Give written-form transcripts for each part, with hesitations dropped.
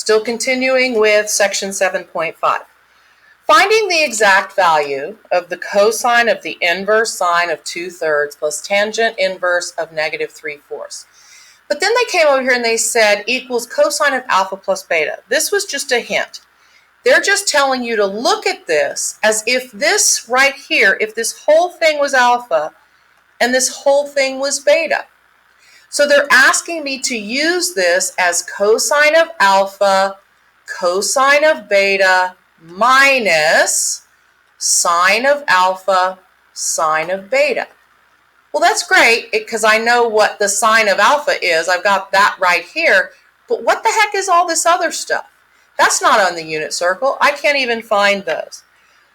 Still continuing with section 7.5. Finding the exact value of the cosine of the inverse sine of 2/3 plus tangent inverse of -3/4. But then they came over here and they said equals cosine of alpha plus beta. This was just a hint. They're just telling you to look at this as if this right here, if this whole thing was alpha and this whole thing was beta. So they're asking me to use this as cosine of alpha, cosine of beta, minus sine of alpha, sine of beta. Well, that's great because I know what the sine of alpha is. I've got that right here. But what the heck is all this other stuff? That's not on the unit circle. I can't even find those.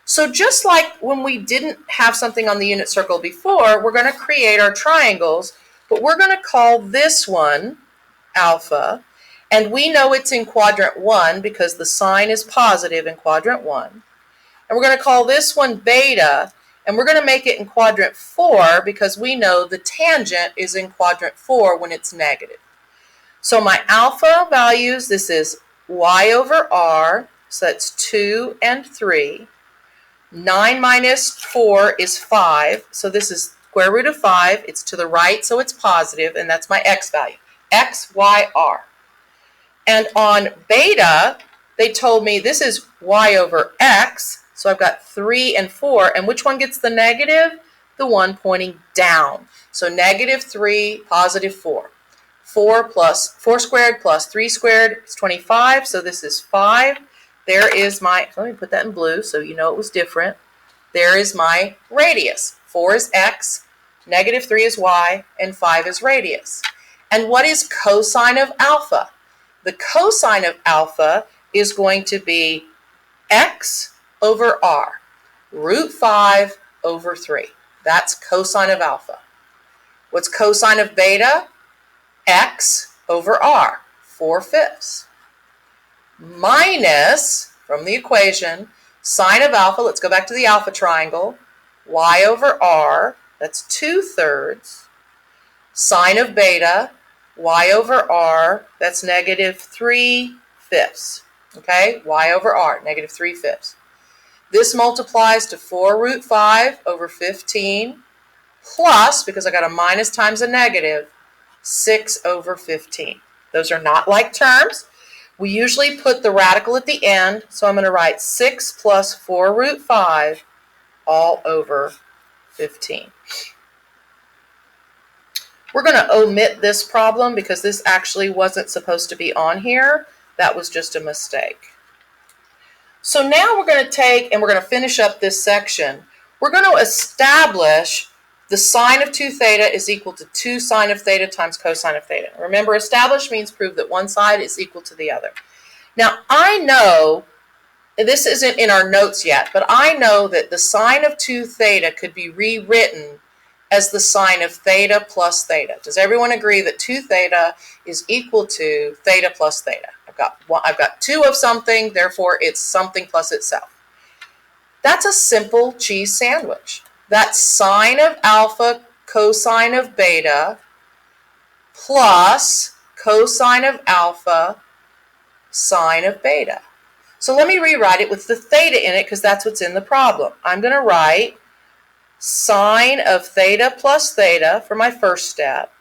So just like when we didn't have something on the unit circle before, we're going to create our triangles, but we're going to call this one alpha, and we know it's in quadrant 1 because the sign is positive in quadrant 1. And we're going to call this one beta, and we're going to make it in quadrant 4 because we know the tangent is in quadrant 4 when it's negative. So my alpha values, this is y over r, so that's 2 and 3. 9 minus 4 is 5, so this is square root of 5. It's to the right, so it's positive, and that's my x value, x, y, r. And on beta, they told me this is y over x, so I've got 3 and 4, and which one gets the negative? The one pointing down. So -3, positive 4. 4 squared plus 3 squared is 25, so this is 5. There is my, let me put that in blue so you know it was different. There is my radius. 4 is x, -3 is y, and 5 is radius. And what is cosine of alpha? The cosine of alpha is going to be x over r, root 5 over 3. That's cosine of alpha. What's cosine of beta? X over r, 4/5. Minus, from the equation, sine of alpha, let's go back to the alpha triangle, y over r, that's 2/3. Sine of beta, y over r, that's -3/5. Okay, y over r, -3/5. This multiplies to 4 root 5 over 15 plus, because I got a minus times a negative, 6 over 15. Those are not like terms. We usually put the radical at the end, so I'm going to write 6 plus 4 root 5 all over 15. We're going to omit this problem because this actually wasn't supposed to be on here. That was just a mistake. So now we're going to take and we're going to finish up this section. We're going to establish the sine of 2 theta is equal to 2 sine of theta times cosine of theta. Remember, establish means prove that one side is equal to the other. Now, I know, this isn't in our notes yet, but I know that the sine of 2 theta could be rewritten as the sine of theta plus theta. Does everyone agree that 2 theta is equal to theta plus theta? I've got 2 of something, therefore it's something plus itself. That's a simple cheese sandwich. That's sine of alpha cosine of beta plus cosine of alpha sine of beta. So let me rewrite it with the theta in it because that's what's in the problem. I'm going to write sine of theta plus theta for my first step.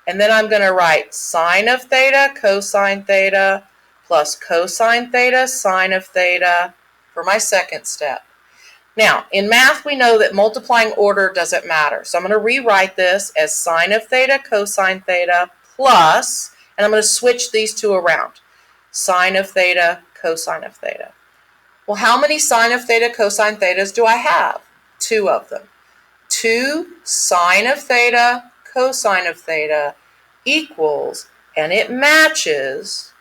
And then I'm going to write sine of theta cosine theta plus cosine theta sine of theta for my second step. Now, in math, we know that multiplying order doesn't matter. So I'm going to rewrite this as sine of theta cosine theta plus, and I'm going to switch these two around. Sine of theta cosine of theta. Well, how many sine of theta cosine thetas do I have? 2 of them. 2 sine of theta cosine of theta equals, and it matches,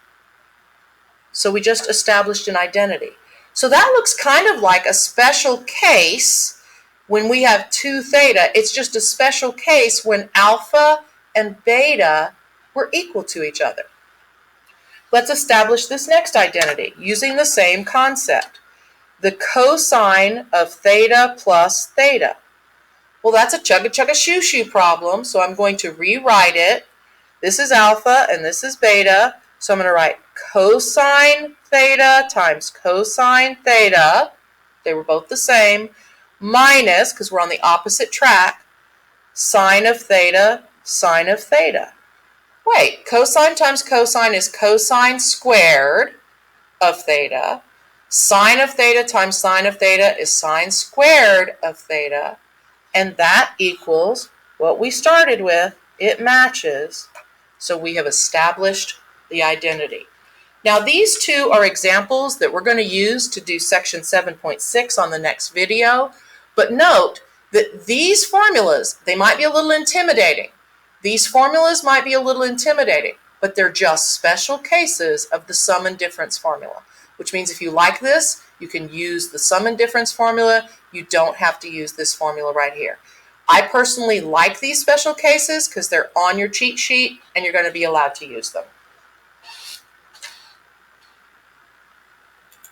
so we just established an identity. So that looks kind of like a special case when we have 2 theta. It's just a special case when alpha and beta were equal to each other. Let's establish this next identity using the same concept. The cosine of theta plus theta. Well, that's a chugga-chugga-shoo-shoo problem, so I'm going to rewrite it. This is alpha and this is beta, So I'm going to write cosine theta times cosine theta. They were both the same. Minus, because we're on the opposite track, sine of theta, sine of theta. Wait, cosine times cosine is cosine squared of theta. Sine of theta times sine of theta is sine squared of theta. And that equals what we started with. It matches. So we have established the identity. Now these two are examples that we're going to use to do section 7.6 on the next video. But note that these formulas, they might be a little intimidating. These formulas might be a little intimidating, but they're just special cases of the sum and difference formula, which means if you like this, you can use the sum and difference formula. You don't have to use this formula right here. I personally like these special cases because they're on your cheat sheet and you're going to be allowed to use them.